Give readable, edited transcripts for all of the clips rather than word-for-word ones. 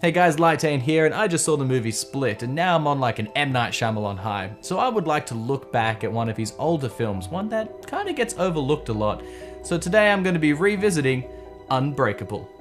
Hey guys, Lytane here, and I just saw the movie Split, and now I'm on like an M. Night Shyamalan high. So I would like to look back at one of his older films, one that kind of gets overlooked a lot. So today I'm going to be revisiting Unbreakable.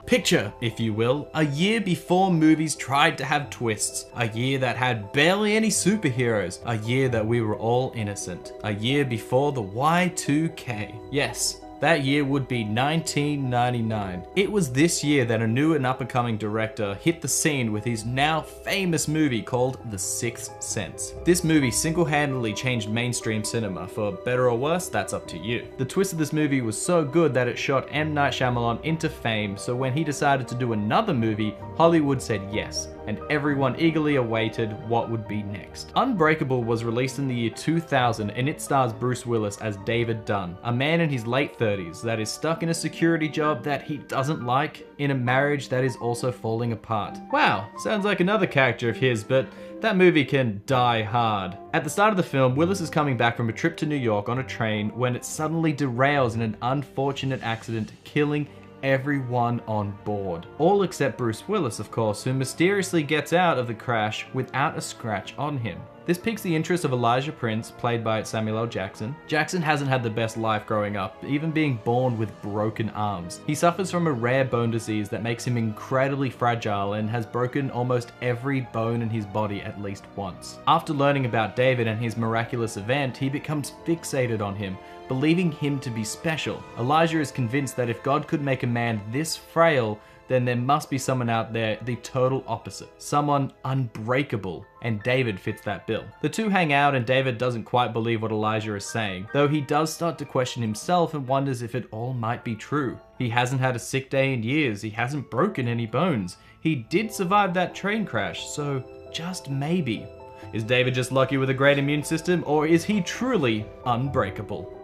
Picture, if you will, a year before movies tried to have twists, a year that had barely any superheroes, a year that we were all innocent, a year before the Y2K. Yes, that year would be 1999. It was this year that a new and up-and-coming director hit the scene with his now famous movie called The Sixth Sense. This movie single-handedly changed mainstream cinema. For better or worse, that's up to you. The twist of this movie was so good that it shot M. Night Shyamalan into fame, so when he decided to do another movie, Hollywood said yes, and everyone eagerly awaited what would be next. Unbreakable was released in the year 2000, and it stars Bruce Willis as David Dunn, a man in his late 30s that is stuck in a security job that he doesn't like, in a marriage that is also falling apart. Wow, sounds like another character of his, but that movie can die hard. At the start of the film, Willis is coming back from a trip to New York on a train when it suddenly derails in an unfortunate accident, killing everyone on board. All except Bruce Willis, of course, who mysteriously gets out of the crash without a scratch on him. This piques the interest of Elijah Prince, played by Samuel L. Jackson. Jackson hasn't had the best life growing up, even being born with broken arms. He suffers from a rare bone disease that makes him incredibly fragile and has broken almost every bone in his body at least once. After learning about David and his miraculous event, he becomes fixated on him, believing him to be special. Elijah is convinced that if God could make a man this frail, then there must be someone out there the total opposite. Someone unbreakable, and David fits that bill. The two hang out and David doesn't quite believe what Elijah is saying, though he does start to question himself and wonders if it all might be true. He hasn't had a sick day in years, he hasn't broken any bones. He did survive that train crash, so just maybe. Is David just lucky with a great immune system, or is he truly unbreakable?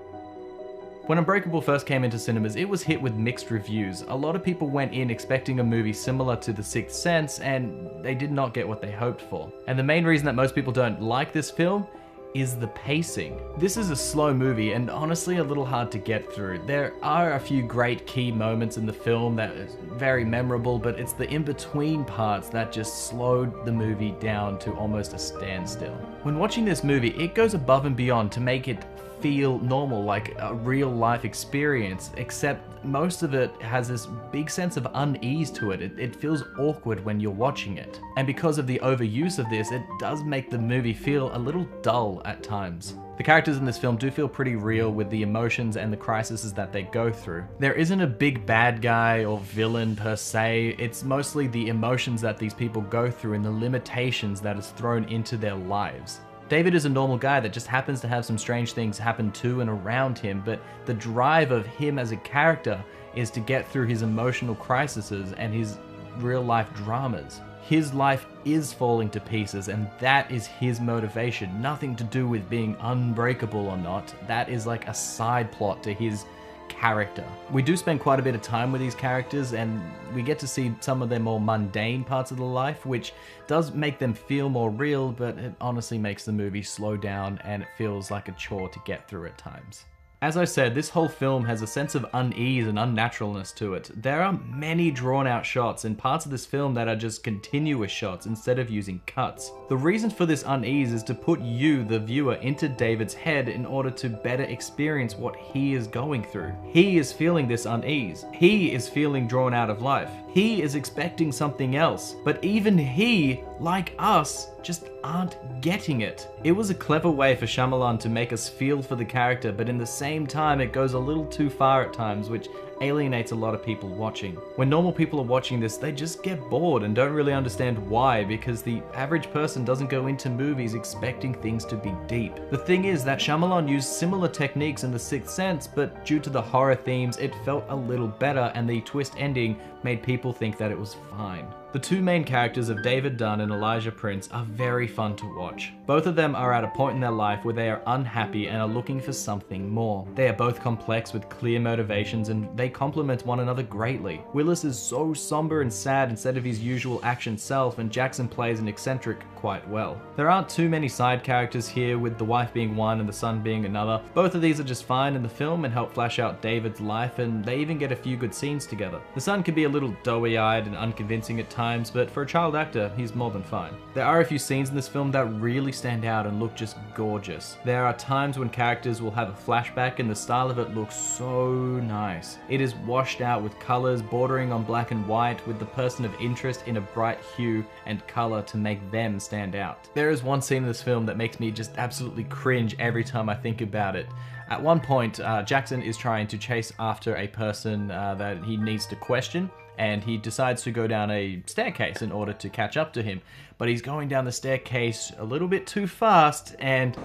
When Unbreakable first came into cinemas, it was hit with mixed reviews. A lot of people went in expecting a movie similar to The Sixth Sense, and they did not get what they hoped for. And the main reason that most people don't like this film is the pacing. This is a slow movie and honestly a little hard to get through. There are a few great key moments in the film that is very memorable, but it's the in-between parts that just slowed the movie down to almost a standstill. When watching this movie, it goes above and beyond to make it feel normal, like a real life experience, except most of it has this big sense of unease to it. It feels awkward when you're watching it. And because of the overuse of this, it does make the movie feel a little dull at times. The characters in this film do feel pretty real with the emotions and the crises that they go through. There isn't a big bad guy or villain per se, it's mostly the emotions that these people go through and the limitations that is thrown into their lives. David is a normal guy that just happens to have some strange things happen to and around him, but the drive of him as a character is to get through his emotional crises and his real life dramas. His life is falling to pieces, and that is his motivation. Nothing to do with being unbreakable or not. That is like a side plot to his character. We do spend quite a bit of time with these characters, and we get to see some of their more mundane parts of the life, which does make them feel more real, but it honestly makes the movie slow down and it feels like a chore to get through at times. As I said, this whole film has a sense of unease and unnaturalness to it. There are many drawn out shots and parts of this film that are just continuous shots instead of using cuts. The reason for this unease is to put you, the viewer, into David's head in order to better experience what he is going through. He is feeling this unease. He is feeling drawn out of life. He is expecting something else, but even he, like us, just aren't getting it. It was a clever way for Shyamalan to make us feel for the character, but in the same time it goes a little too far at times, which alienates a lot of people watching. When normal people are watching this, they just get bored and don't really understand why, because the average person doesn't go into movies expecting things to be deep. The thing is that Shyamalan used similar techniques in The Sixth Sense, but due to the horror themes, it felt a little better, and the twist ending made people think that it was fine. The two main characters of David Dunn and Elijah Prince are very fun to watch. Both of them are at a point in their life where they are unhappy and are looking for something more. They are both complex with clear motivations, and they complement one another greatly. Willis is so somber and sad instead of his usual action self, and Jackson plays an eccentric quite well. There aren't too many side characters here, with the wife being one and the son being another. Both of these are just fine in the film and help flash out David's life, and they even get a few good scenes together. The son can be a little doughy-eyed and unconvincing at times, but for a child actor, he's more than fine. There are a few scenes in this film that really stand out and look just gorgeous. There are times when characters will have a flashback and the style of it looks so nice. It is washed out with colors bordering on black and white, with the person of interest in a bright hue and color to make them stand out. There is one scene in this film that makes me just absolutely cringe every time I think about it. At one point, Jackson is trying to chase after a person that he needs to question, and he decides to go down a staircase in order to catch up to him. But he's going down the staircase a little bit too fast, and...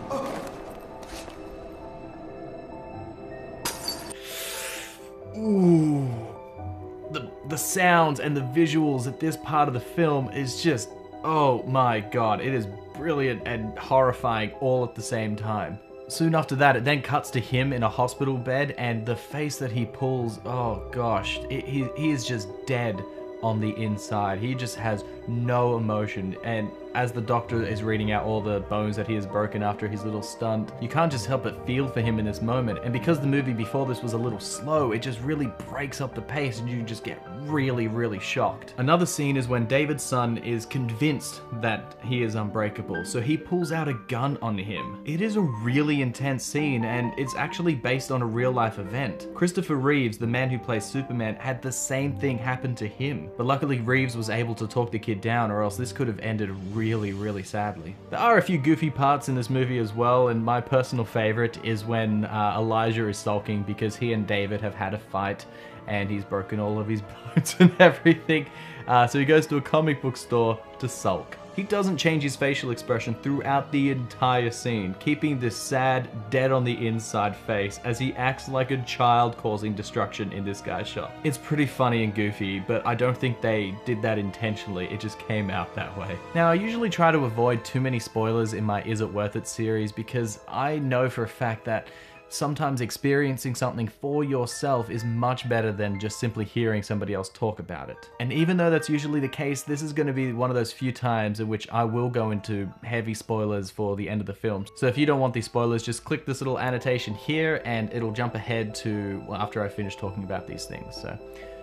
Ooh. The sounds and the visuals at this part of the film is just... oh my god, it is brilliant and horrifying all at the same time. Soon after that, it then cuts to him in a hospital bed, and the face that he pulls, oh gosh, he is just dead on the inside. He just has no emotion, and as the doctor is reading out all the bones that he has broken after his little stunt, you can't just help but feel for him in this moment. And because the movie before this was a little slow, it just really breaks up the pace and you just get really shocked. Another scene is when David's son is convinced that he is unbreakable, so he pulls out a gun on him. It is a really intense scene, and it's actually based on a real life event. Christopher Reeves, the man who plays Superman, had the same thing happen to him, but luckily Reeves was able to talk the kid down, or else this could have ended really sadly. There are a few goofy parts in this movie as well, and my personal favorite is when Elijah is sulking because he and David have had a fight and he's broken all of his bones and everything. So he goes to a comic book store to sulk. He doesn't change his facial expression throughout the entire scene, keeping this sad, dead on the inside face as he acts like a child causing destruction in this guy's shop. It's pretty funny and goofy, but I don't think they did that intentionally, it just came out that way. Now, I usually try to avoid too many spoilers in my Is It Worth It series because I know for a fact that sometimes experiencing something for yourself is much better than just simply hearing somebody else talk about it. And even though that's usually the case, this is going to be one of those few times in which I will go into heavy spoilers for the end of the film. So if you don't want these spoilers, just click this little annotation here and it'll jump ahead to after I finish talking about these things. So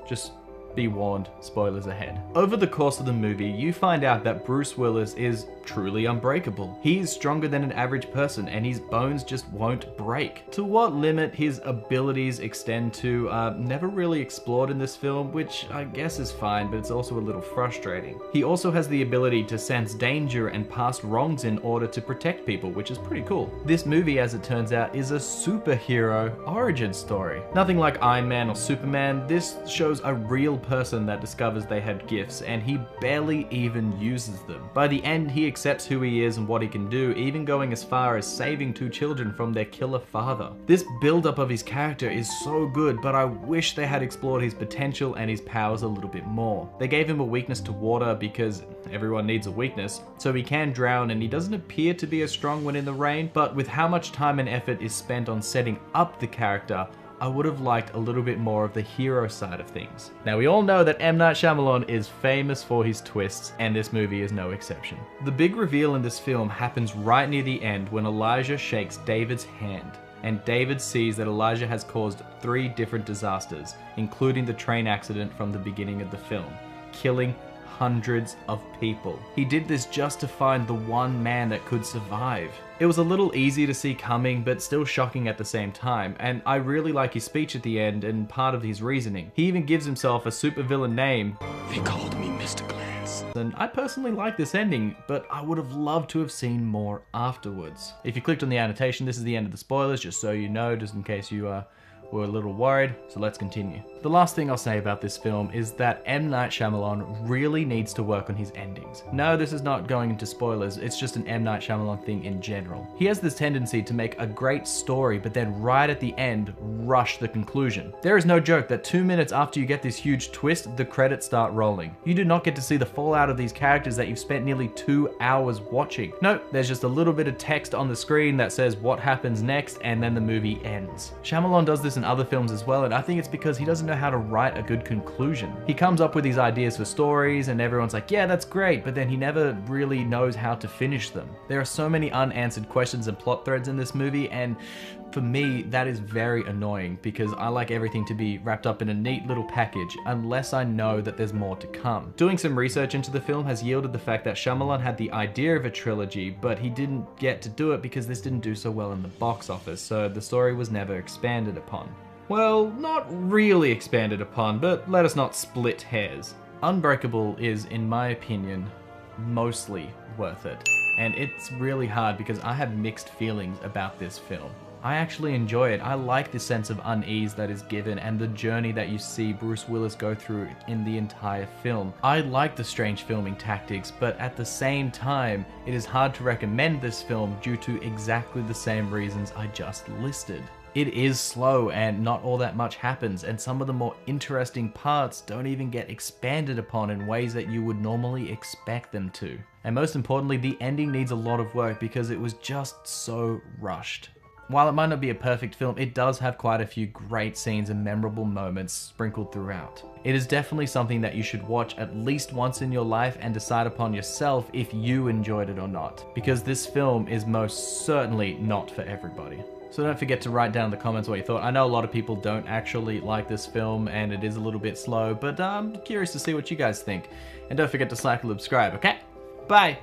just be warned, spoilers ahead. Over the course of the movie, you find out that Bruce Willis is truly unbreakable. He is stronger than an average person and his bones just won't break. To what limit his abilities extend to are never really explored in this film, which I guess is fine, but it's also a little frustrating. He also has the ability to sense danger and past wrongs in order to protect people, which is pretty cool. This movie, as it turns out, is a superhero origin story. Nothing like Iron Man or Superman, this shows a real person that discovers they had gifts, and he barely even uses them. By the end, he accepts who he is and what he can do, even going as far as saving 2 children from their killer father. This build-up of his character is so good, but I wish they had explored his potential and his powers a little bit more. They gave him a weakness to water because everyone needs a weakness, so he can drown, and he doesn't appear to be as strong when in the rain, but with how much time and effort is spent on setting up the character, I would have liked a little bit more of the hero side of things. Now, we all know that M. Night Shyamalan is famous for his twists, and this movie is no exception. The big reveal in this film happens right near the end when Elijah shakes David's hand, and David sees that Elijah has caused 3 different disasters, including the train accident from the beginning of the film, killing hundreds of people. He did this just to find the one man that could survive. It was a little easy to see coming, but still shocking at the same time, and I really like his speech at the end and part of his reasoning. He even gives himself a supervillain name. They called me Mr. Glass. And I personally like this ending, but I would have loved to have seen more afterwards. If you clicked on the annotation, this is the end of the spoilers, just so you know, just in case you were a little worried, so let's continue. The last thing I'll say about this film is that M. Night Shyamalan really needs to work on his endings. No, this is not going into spoilers, it's just an M. Night Shyamalan thing in general. He has this tendency to make a great story, but then right at the end, rush the conclusion. There is no joke that 2 minutes after you get this huge twist, the credits start rolling. You do not get to see the fallout of these characters that you've spent nearly 2 hours watching. No, there's just a little bit of text on the screen that says what happens next, and then the movie ends. Shyamalan does this this in other films as well, and I think it's because he doesn't know how to write a good conclusion. He comes up with these ideas for stories and everyone's like, yeah, that's great, but then he never really knows how to finish them. There are so many unanswered questions and plot threads in this movie, and for me, that is very annoying because I like everything to be wrapped up in a neat little package unless I know that there's more to come. Doing some research into the film has yielded the fact that Shyamalan had the idea of a trilogy, but he didn't get to do it because this didn't do so well in the box office, so the story was never expanded upon. Well, not really expanded upon, but let us not split hairs. Unbreakable is, in my opinion, mostly worth it. And it's really hard because I have mixed feelings about this film. I actually enjoy it. I like the sense of unease that is given and the journey that you see Bruce Willis go through in the entire film. I like the strange filming tactics, but at the same time, it is hard to recommend this film due to exactly the same reasons I just listed. It is slow and not all that much happens, and some of the more interesting parts don't even get expanded upon in ways that you would normally expect them to. And most importantly, the ending needs a lot of work because it was just so rushed. While it might not be a perfect film, it does have quite a few great scenes and memorable moments sprinkled throughout. It is definitely something that you should watch at least once in your life and decide upon yourself if you enjoyed it or not, because this film is most certainly not for everybody. So don't forget to write down in the comments what you thought. I know a lot of people don't actually like this film and it is a little bit slow, but I'm curious to see what you guys think. And don't forget to like and subscribe, okay? Bye!